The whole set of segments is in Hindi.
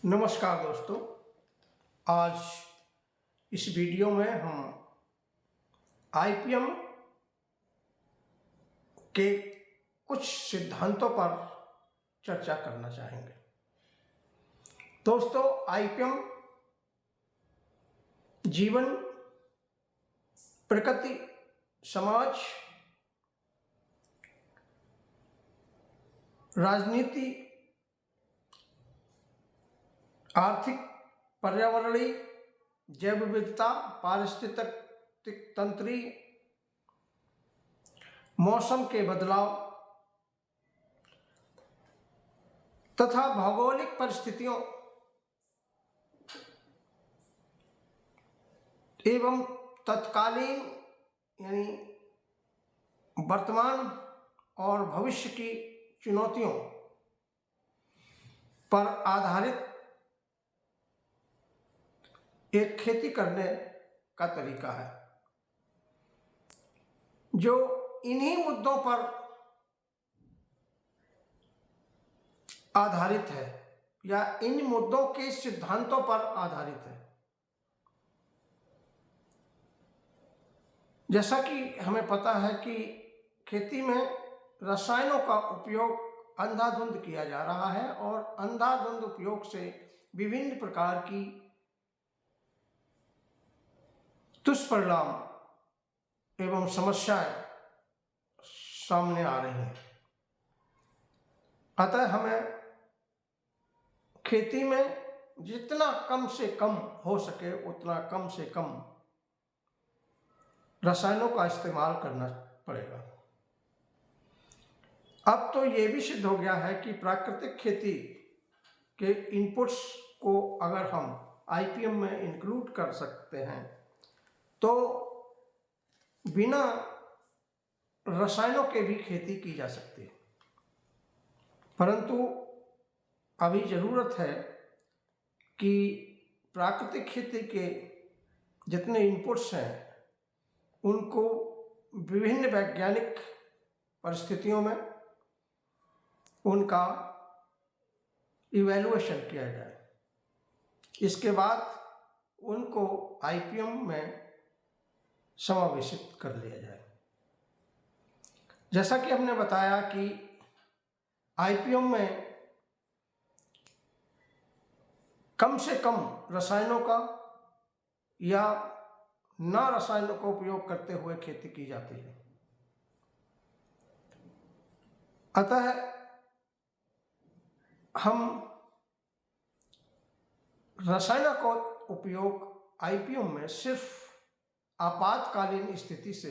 नमस्कार दोस्तों। आज इस वीडियो में हम आईपीएम के कुछ सिद्धांतों पर चर्चा करना चाहेंगे। दोस्तों, आईपीएम जीवन, प्रकृति, समाज, राजनीति, आर्थिक, पर्यावरणीय, जैव विविधता, पारिस्थितिक तंत्री, मौसम के बदलाव तथा भौगोलिक परिस्थितियों एवं तत्कालीन यानी वर्तमान और भविष्य की चुनौतियों पर आधारित एक खेती करने का तरीका है, जो इन्हीं मुद्दों पर आधारित है या इन मुद्दों के सिद्धांतों पर आधारित है। जैसा कि हमें पता है कि खेती में रसायनों का उपयोग अंधाधुंध किया जा रहा है और अंधाधुंध उपयोग से विभिन्न प्रकार की दुष्परिणाम एवं समस्याएं सामने आ रही हैं। अतः हमें खेती में जितना कम से कम हो सके उतना कम से कम रसायनों का इस्तेमाल करना पड़ेगा। अब तो ये भी सिद्ध हो गया है कि प्राकृतिक खेती के इनपुट्स को अगर हम आईपीएम में इंक्लूड कर सकते हैं तो बिना रसायनों के भी खेती की जा सकती है। परंतु अभी ज़रूरत है कि प्राकृतिक खेती के जितने इनपुट्स हैं उनको विभिन्न वैज्ञानिक परिस्थितियों में उनका इवैल्यूएशन किया जाए। इसके बाद उनको आईपीएम में समावेशित कर लिया जाए। जैसा कि हमने बताया कि आईपीएम में कम से कम रसायनों का या ना रसायनों का उपयोग करते हुए खेती की जाती है। अतः हम रसायनों का उपयोग आईपीएम में सिर्फ आपातकालीन स्थिति से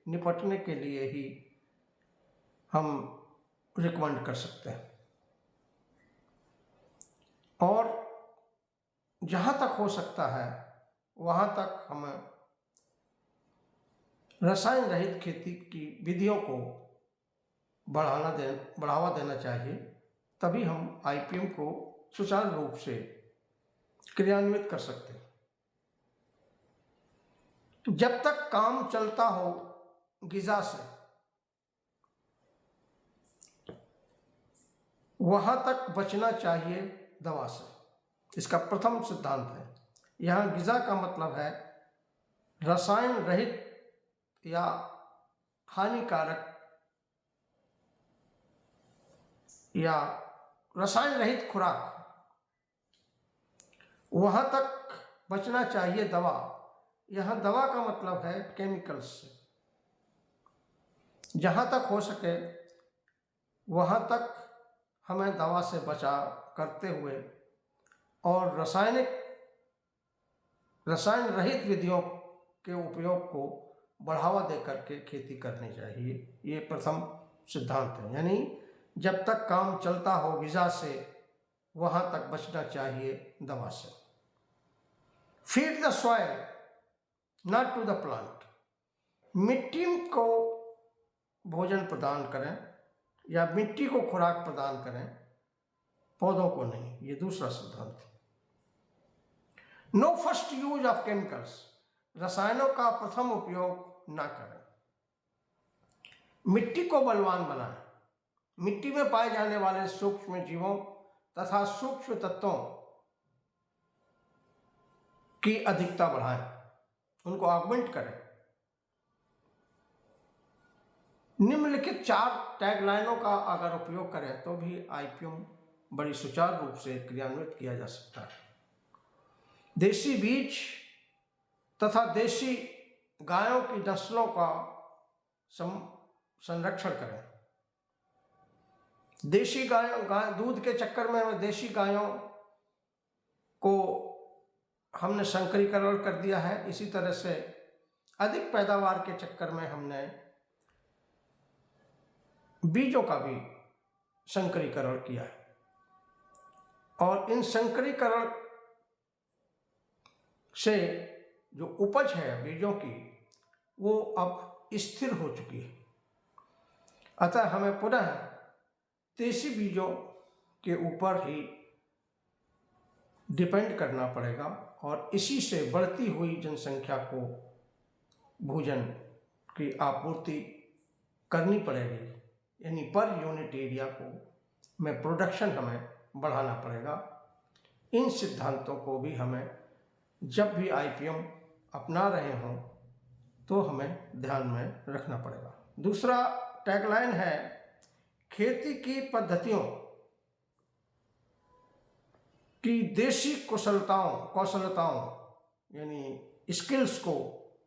निपटने के लिए ही हम रिकमेंड कर सकते हैं और जहाँ तक हो सकता है वहाँ तक हमें रसायन रहित खेती की विधियों को बढ़ावा देना चाहिए। तभी हम आईपीएम को सुचारू रूप से क्रियान्वित कर सकते हैं। जब तक काम चलता हो ग़िज़ा से, वहाँ तक बचना चाहिए दवा से। इसका प्रथम सिद्धांत है। यहाँ ग़िज़ा का मतलब है रसायन रहित या हानिकारक या रसायन रहित खुराक, वहाँ तक बचना चाहिए दवा। यहाँ दवा का मतलब है केमिकल्स से। जहाँ तक हो सके वहाँ तक हमें दवा से बचाव करते हुए और रसायन रहित विधियों के उपयोग को बढ़ावा देकर के खेती करनी चाहिए। ये प्रथम सिद्धांत है। यानी जब तक काम चलता हो ग़िज़ा से, वहाँ तक बचना चाहिए दवा से। Feed the soil not to the plant. मिट्टी को भोजन प्रदान करें या मिट्टी को खुराक प्रदान करें, पौधों को नहीं। ये दूसरा सिद्धांत है। No first use of chemicals. रसायनों का प्रथम उपयोग ना करें। मिट्टी को बलवान बनाएं। मिट्टी में पाए जाने वाले सूक्ष्म जीवों तथा सूक्ष्म तत्वों की अधिकता बढ़ाएं, उनको ऑगमेंट करें। निम्नलिखित 4 टैगलाइनों का अगर उपयोग करें तो भी आईपीएम बड़ी सुचारू रूप से क्रियान्वित किया जा सकता है। देसी बीज तथा देसी गायों की नस्लों का संरक्षण करें। देशी गाय दूध के चक्कर में देशी गायों को हमने संकरीकरण कर दिया है। इसी तरह से अधिक पैदावार के चक्कर में हमने बीजों का भी संकरीकरण किया है, और इन संकरीकरण से जो उपज है बीजों की वो अब स्थिर हो चुकी है। अतः हमें पुनः देसी बीजों के ऊपर ही डिपेंड करना पड़ेगा, और इसी से बढ़ती हुई जनसंख्या को भोजन की आपूर्ति करनी पड़ेगी, यानी पर यूनिट एरिया को में प्रोडक्शन हमें बढ़ाना पड़ेगा। इन सिद्धांतों को भी हमें जब भी आईपीएम अपना रहे हों तो हमें ध्यान में रखना पड़ेगा। दूसरा टैगलाइन है खेती की पद्धतियों की देशी कौशलताओं यानी स्किल्स को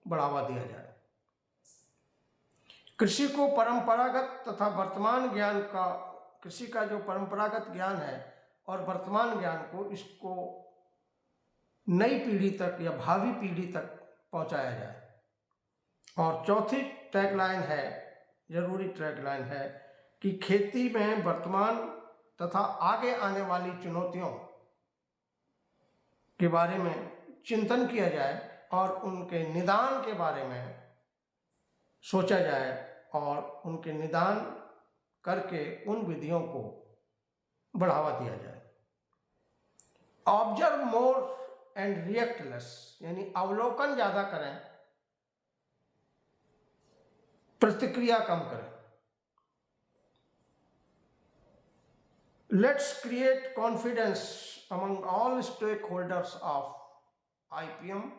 बढ़ावा दिया जाए। कृषि को परंपरागत तथा वर्तमान ज्ञान का, कृषि का जो परंपरागत ज्ञान है और वर्तमान ज्ञान को, इसको नई पीढ़ी तक या भावी पीढ़ी तक पहुंचाया जाए। और चौथी टैगलाइन है, जरूरी टैगलाइन है कि खेती में वर्तमान तथा आगे आने वाली चुनौतियों के बारे में चिंतन किया जाए और उनके निदान के बारे में सोचा जाए, और उनके निदान करके उन विधियों को बढ़ावा दिया जाए। Observe more and react less, यानी अवलोकन ज्यादा करें, प्रतिक्रिया कम करें। Let's create confidence among all stake holders of IPM.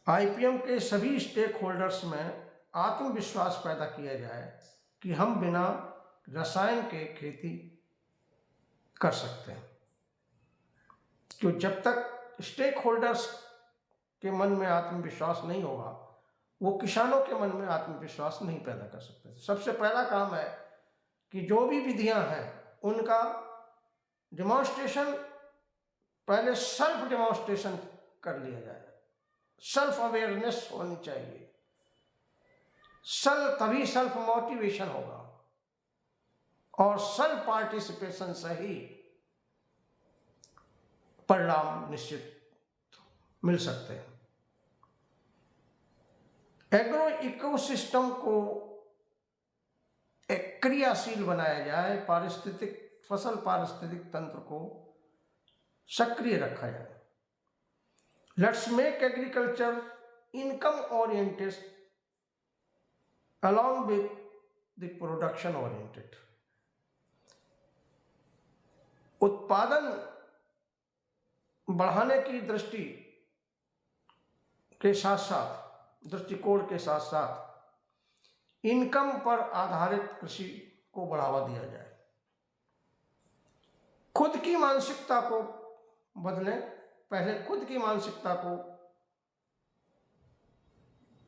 IPM के सभी स्टेक होल्डर्स में आत्मविश्वास पैदा किया जाए कि हम बिना रसायन के खेती कर सकते हैं। क्यों, जब तक स्टेक होल्डर्स के मन में आत्मविश्वास नहीं होगा, वो किसानों के मन में आत्मविश्वास नहीं पैदा कर सकते। सबसे पहला काम है कि जो भी विधियां हैं उनका डिमॉन्स्ट्रेशन, पहले सेल्फ डिमॉन्स्ट्रेशन कर लिया जाए। सेल्फ अवेयरनेस होनी चाहिए, तभी सेल्फ मोटिवेशन होगा, और सेल्फ पार्टिसिपेशन से ही परिणाम निश्चित मिल सकते हैं। एग्रो इकोसिस्टम को एक क्रियाशील बनाया जाए, फसल पारिस्थितिक तंत्र को सक्रिय रखा जाए। Let's make agriculture income oriented along with the production oriented। उत्पादन बढ़ाने की दृष्टिकोण के साथ साथ इनकम पर आधारित कृषि को बढ़ावा दिया जाए। खुद की मानसिकता को बदलें, पहले खुद की मानसिकता को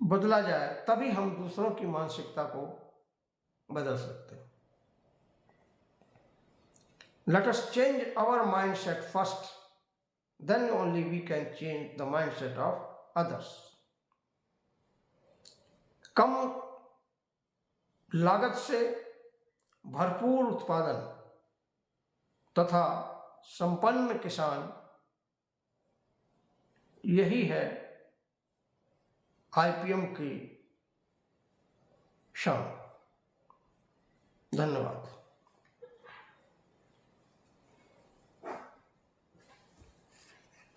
बदला जाए, तभी हम दूसरों की मानसिकता को बदल सकते हैं। Let us change our mindset first, then only we can change the mindset of others। कम लागत से भरपूर उत्पादन तथा संपन्न किसान, यही है आईपीएम की शान। धन्यवाद।